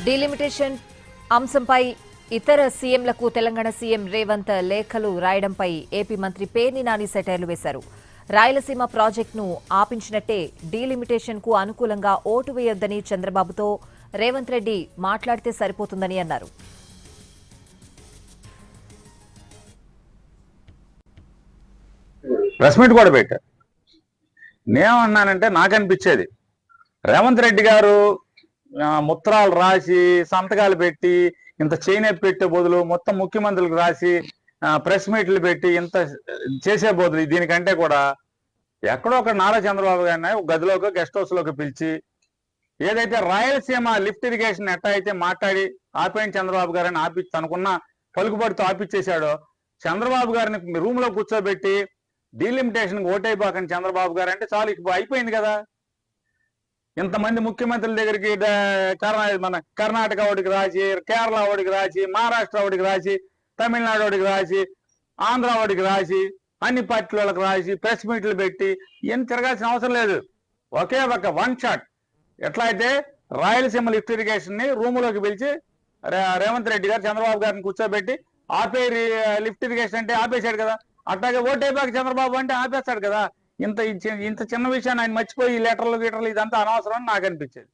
Delimitation అంశంపై ఇతర సీఎంలకు Telangana CM Revanth లేఖలు రాయడంపై ఏపీ మంత్రి పేర్ని నాని సెటైర్లు వేశారు. రాయలసీమ ప్రాజెక్టును ఆపించినట్టే డీలిమిటేషన్ కు అనుకూలంగా ఓటు వేయొద్దని చంద్రబాబుతో రేవంత్ రెడ్డి మాట్లాడితే సరిపోతుందని అన్నారు. ప్రెస్ మీట్ కూడా పెట్టారు. నేనేమన్నానంటే నాకు అనిపించేది రేవంత్ రెడ్డి గారు ముత్రాలు రాసి సంతకాలు పెట్టి ఇంత చైనప్ పెట్టే బదులు మొత్తం ముఖ్యమంత్రులకు రాసి ప్రెస్ మీట్లు పెట్టి ఇంత చేసే బదులు దీనికంటే కూడా ఎక్కడో ఒక నారా చంద్రబాబు గారిని ఒక గదిలోకి గెస్ట్ హౌస్ లోకి పిలిచి ఏదైతే రాయలసీమ లిఫ్ట్ ఇరిగేషన్ ఎట్టా అయితే మాట్లాడి ఆపేయండి చంద్రబాబు గారిని తనకున్న పలుకుబడితో ఆపిచ్చేశాడో చంద్రబాబు గారిని రూమ్ లో కూర్చోబెట్టి డీలిమిటేషన్ ఓటైపోకండి చంద్రబాబు గారు అంటే చాలు ఇప్పుడు అయిపోయింది కదా. ఇంతమంది ముఖ్యమంత్రుల దగ్గరికి మన కర్ణాటక వాడికి రాసి, కేరళ వాడికి రాసి, మహారాష్ట్ర వాడికి రాసి, తమిళనాడు వాడికి రాసి, ఆంధ్ర వాడికి రాసి, అన్ని పార్టీల వాళ్ళకి రాసి ప్రెస్ మీట్లు పెట్టి ఏం తిరగాల్సిన అవసరం లేదు. ఒకే ఒక వన్ షాట్ ఎట్లా అయితే రాయలసీమ లిఫ్ట్ ఇరిగేషన్ ని రూములోకి పిలిచి రేవంత్ రెడ్డి గారు చంద్రబాబు గారిని కూర్చోబెట్టి ఆపే లిఫ్ట్ ఇరిగేషన్ అంటే ఆపేశాడు కదా, అట్లాగే ఓటైపోక చంద్రబాబు అంటే ఆపేస్తాడు కదా. ఇంత చిన్న విషయాన్ని ఆయన మర్చిపోయి ఈ లెటర్లు ఇదంతా అనవసరం అని నాకు అనిపించేది.